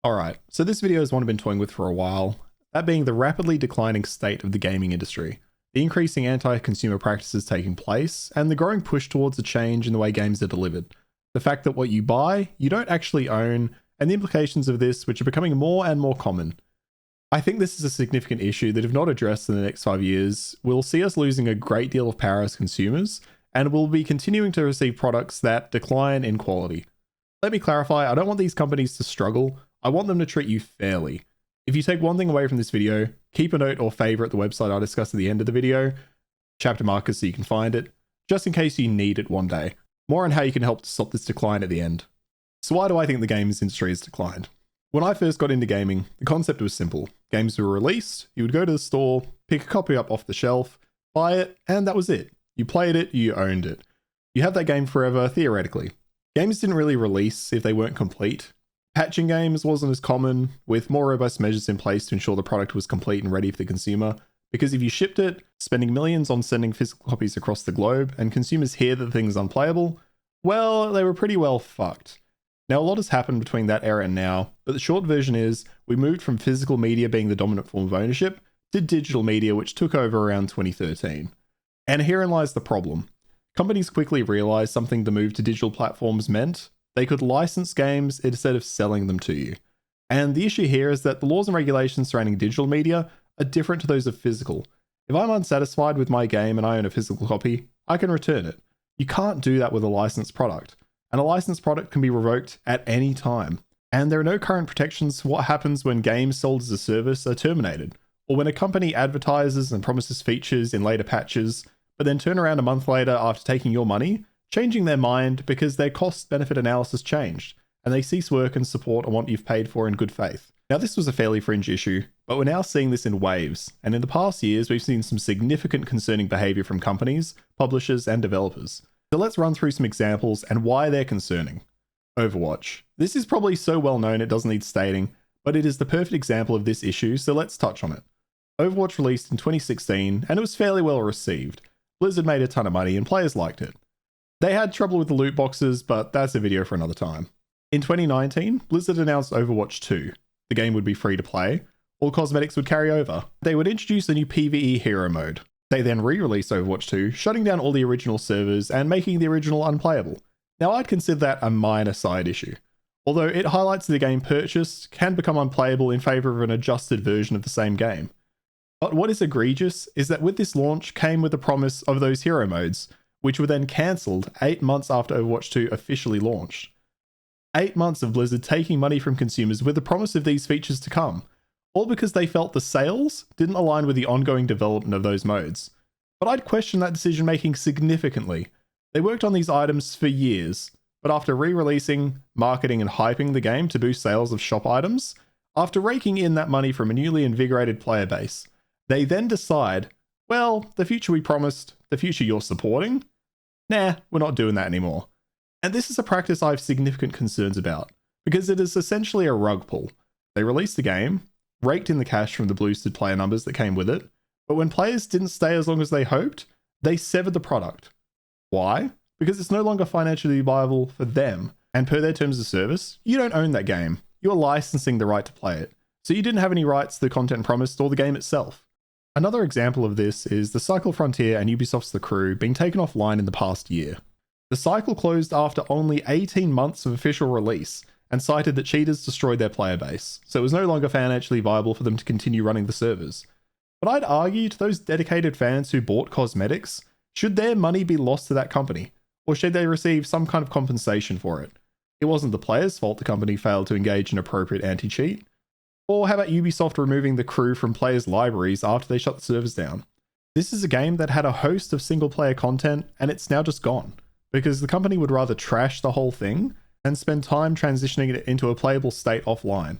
Alright, so this video is one I've been toying with for a while, that being the rapidly declining state of the gaming industry, the increasing anti-consumer practices taking place, and the growing push towards a change in the way games are delivered. The fact that what you buy, you don't actually own, and the implications of this which are becoming more and more common. I think this is a significant issue that if not addressed in the next 5 years, will see us losing a great deal of power as consumers, and will be continuing to receive products that decline in quality. Let me clarify, I don't want these companies to struggle, I want them to treat you fairly. If you take one thing away from this video, keep a note or favorite the website I discussed at the end of the video, chapter markers so you can find it, just in case you need it one day. More on how you can help to stop this decline at the end. So why do I think the games industry has declined? When I first got into gaming, the concept was simple. Games were released, you would go to the store, pick a copy up off the shelf, buy it, and that was it. You played it, you owned it. You have that game forever, theoretically. Games didn't really release if they weren't complete. Patching games wasn't as common, with more robust measures in place to ensure the product was complete and ready for the consumer, because if you shipped it, spending millions on sending physical copies across the globe, and consumers hear that the thing is unplayable, well, they were pretty well fucked. Now, a lot has happened between that era and now, but the short version is, we moved from physical media being the dominant form of ownership, to digital media, which took over around 2013. And herein lies the problem. Companies quickly realized something the move to digital platforms meant. They could license games instead of selling them to you. And the issue here is that the laws and regulations surrounding digital media are different to those of physical. If I'm unsatisfied with my game and I own a physical copy, I can return it. You can't do that with a licensed product. And a licensed product can be revoked at any time. And there are no current protections for what happens when games sold as a service are terminated, or when a company advertises and promises features in later patches, but then turn around a month later after taking your money, changing their mind because their cost-benefit analysis changed, and they cease work and support on what you've paid for in good faith. Now, this was a fairly fringe issue, but we're now seeing this in waves, and in the past years, we've seen some significant concerning behavior from companies, publishers, and developers. So let's run through some examples and why they're concerning. Overwatch. This is probably so well known it doesn't need stating, but it is the perfect example of this issue, so let's touch on it. Overwatch released in 2016, and it was fairly well received. Blizzard made a ton of money, and players liked it. They had trouble with the loot boxes, but that's a video for another time. In 2019, Blizzard announced Overwatch 2. The game would be free to play. All cosmetics would carry over. They would introduce a new PvE hero mode. They then re-released Overwatch 2, shutting down all the original servers and making the original unplayable. Now, I'd consider that a minor side issue, although it highlights that the game purchased can become unplayable in favour of an adjusted version of the same game. But what is egregious is that with this launch came with the promise of those hero modes, which were then cancelled 8 months after Overwatch 2 officially launched. 8 months of Blizzard taking money from consumers with the promise of these features to come, all because they felt the sales didn't align with the ongoing development of those modes. But I'd question that decision making significantly. They worked on these items for years, but after re-releasing, marketing and hyping the game to boost sales of shop items, after raking in that money from a newly invigorated player base, they then decide, well, the future we promised, the future you're supporting? Nah, we're not doing that anymore. And this is a practice I have significant concerns about, because it is essentially a rug pull. They released the game, raked in the cash from the boosted player numbers that came with it, but when players didn't stay as long as they hoped, they severed the product. Why? Because it's no longer financially viable for them, and per their terms of service, you don't own that game. You're licensing the right to play it, so you didn't have any rights to the content promised or the game itself. Another example of this is the Cycle Frontier and Ubisoft's The Crew being taken offline in the past year. The cycle closed after only 18 months of official release and cited that cheaters destroyed their player base, so it was no longer financially viable for them to continue running the servers. But I'd argue to those dedicated fans who bought cosmetics, should their money be lost to that company, or should they receive some kind of compensation for it? It wasn't the players' fault the company failed to engage in appropriate anti-cheat. Or how about Ubisoft removing The Crew from players' libraries after they shut the servers down? This is a game that had a host of single-player content, and it's now just gone, because the company would rather trash the whole thing and spend time transitioning it into a playable state offline.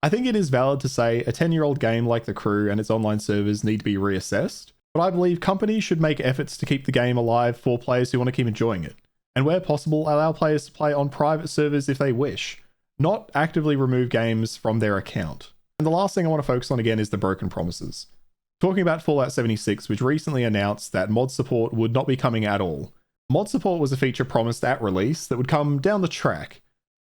I think it is valid to say a 10-year-old game like The Crew and its online servers need to be reassessed, but I believe companies should make efforts to keep the game alive for players who want to keep enjoying it, and where possible, allow players to play on private servers if they wish, not actively remove games from their account. And the last thing I want to focus on again is the broken promises. Talking about Fallout 76, which recently announced that mod support would not be coming at all. Mod support was a feature promised at release that would come down the track.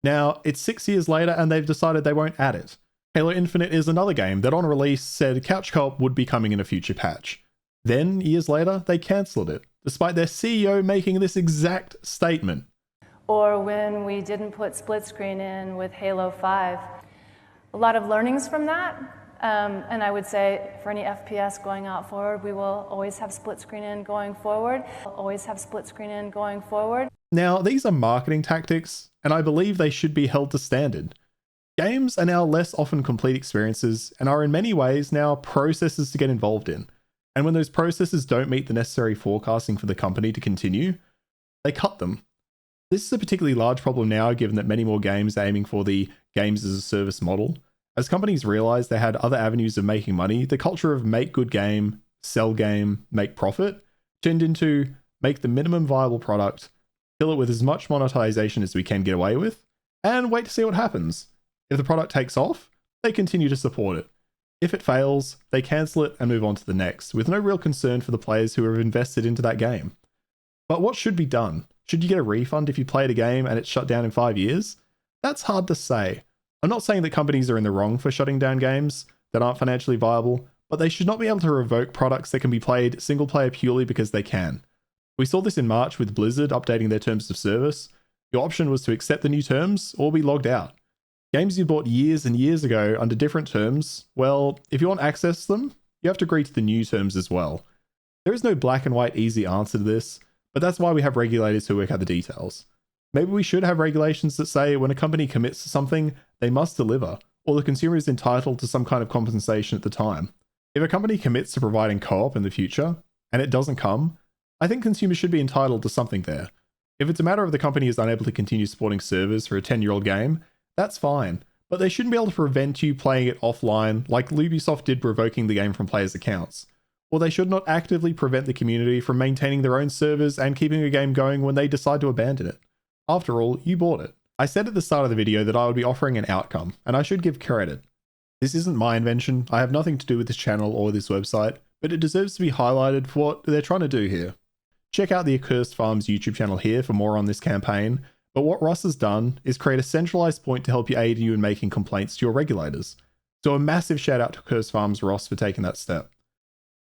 Now, it's 6 years later and they've decided they won't add it. Halo Infinite is another game that on release said couch co-op would be coming in a future patch. Then, years later, they cancelled it, despite their CEO making this exact statement. Or when we didn't put split screen in with Halo 5. A lot of learnings from that, and I would say for any FPS going out forward, we will always have split screen in going forward. Always have split screen in going forward. Now, these are marketing tactics, and I believe they should be held to standard. Games are now less often complete experiences and are in many ways now processes to get involved in. And when those processes don't meet the necessary forecasting for the company to continue, they cut them. This is a particularly large problem now, given that many more games are aiming for the games as a service model. As companies realized they had other avenues of making money, the culture of make good game, sell game, make profit turned into make the minimum viable product, fill it with as much monetization as we can get away with, and wait to see what happens. If the product takes off, they continue to support it. If it fails, they cancel it and move on to the next, with no real concern for the players who have invested into that game. But what should be done? Should you get a refund if you played a game and it's shut down in 5 years? That's hard to say. I'm not saying that companies are in the wrong for shutting down games that aren't financially viable, but they should not be able to revoke products that can be played single player purely because they can. We saw this in March with Blizzard updating their terms of service. Your option was to accept the new terms or be logged out. Games you bought years and years ago under different terms, well, if you want access to them, you have to agree to the new terms as well. There is no black and white easy answer to this, but that's why we have regulators who work out the details. Maybe we should have regulations that say when a company commits to something, they must deliver, or the consumer is entitled to some kind of compensation at the time. If a company commits to providing co-op in the future, and it doesn't come, I think consumers should be entitled to something there. If it's a matter of the company is unable to continue supporting servers for a 10-year-old game, that's fine, but they shouldn't be able to prevent you playing it offline like Ubisoft did revoking the game from players' accounts. Or they should not actively prevent the community from maintaining their own servers and keeping a game going when they decide to abandon it. After all, you bought it. I said at the start of the video that I would be offering an outcome, and I should give credit. This isn't my invention, I have nothing to do with this channel or this website, but it deserves to be highlighted for what they're trying to do here. Check out the Accursed Farms YouTube channel here for more on this campaign, but what Ross has done is create a centralized point to help you aid you in making complaints to your regulators. So a massive shout out to Accursed Farms Ross for taking that step.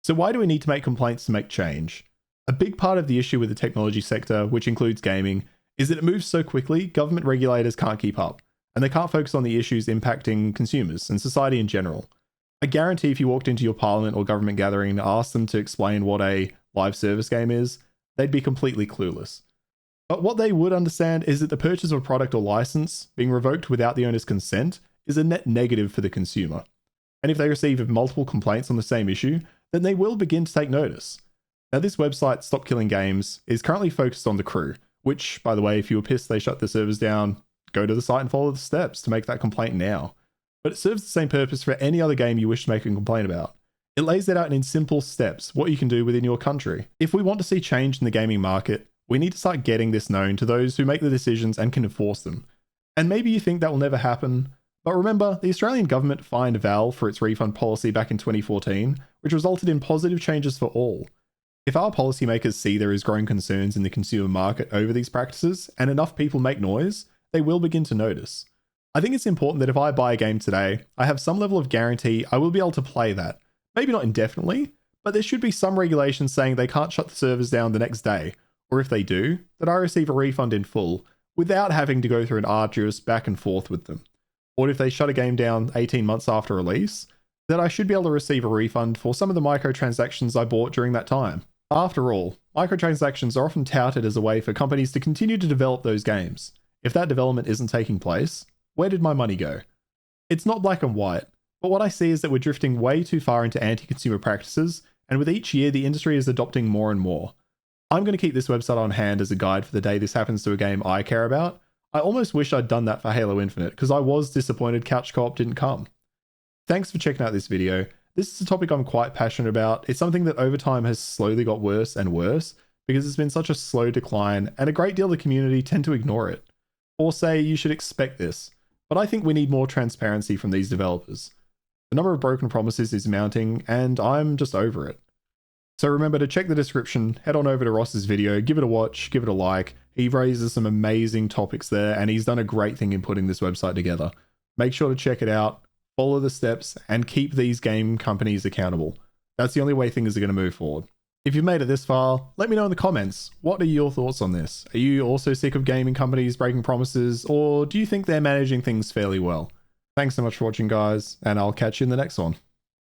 So why do we need to make complaints to make change? A big part of the issue with the technology sector, which includes gaming, is that it moves so quickly, government regulators can't keep up, and they can't focus on the issues impacting consumers and society in general. I guarantee if you walked into your parliament or government gathering and asked them to explain what a live service game is, they'd be completely clueless. But what they would understand is that the purchase of a product or license being revoked without the owner's consent is a net negative for the consumer. And if they receive multiple complaints on the same issue, then they will begin to take notice. Now, this website, Stop Killing Games, is currently focused on The Crew, which, by the way, if you were pissed they shut the servers down, go to the site and follow the steps to make that complaint now. But it serves the same purpose for any other game you wish to make a complaint about. It lays it out in simple steps, what you can do within your country. If we want to see change in the gaming market, we need to start getting this known to those who make the decisions and can enforce them. And maybe you think that will never happen, but remember, the Australian government fined Valve for its refund policy back in 2014, which resulted in positive changes for all. If our policymakers see there is growing concerns in the consumer market over these practices, and enough people make noise, they will begin to notice. I think it's important that if I buy a game today, I have some level of guarantee I will be able to play that. Maybe not indefinitely, but there should be some regulations saying they can't shut the servers down the next day, or if they do, that I receive a refund in full, without having to go through an arduous back and forth with them. Or if they shut a game down 18 months after release, that I should be able to receive a refund for some of the microtransactions I bought during that time. After all, microtransactions are often touted as a way for companies to continue to develop those games. If that development isn't taking place, where did my money go? It's not black and white, but what I see is that we're drifting way too far into anti-consumer practices, and with each year the industry is adopting more and more. I'm going to keep this website on hand as a guide for the day this happens to a game I care about. I almost wish I'd done that for Halo Infinite, because I was disappointed couch co-op didn't come. Thanks for checking out this video. This is a topic I'm quite passionate about. It's something that over time has slowly got worse and worse, because it's been such a slow decline, and a great deal of the community tend to ignore it. Or say you should expect this, but I think we need more transparency from these developers. The number of broken promises is mounting, and I'm just over it. So remember to check the description, head on over to Ross's video, give it a watch, give it a like. He raises some amazing topics there, and he's done a great thing in putting this website together. Make sure to check it out, follow the steps, and keep these game companies accountable. That's the only way things are going to move forward. If you've made it this far, let me know in the comments. What are your thoughts on this? Are you also sick of gaming companies breaking promises, or do you think they're managing things fairly well? Thanks so much for watching, guys, and I'll catch you in the next one.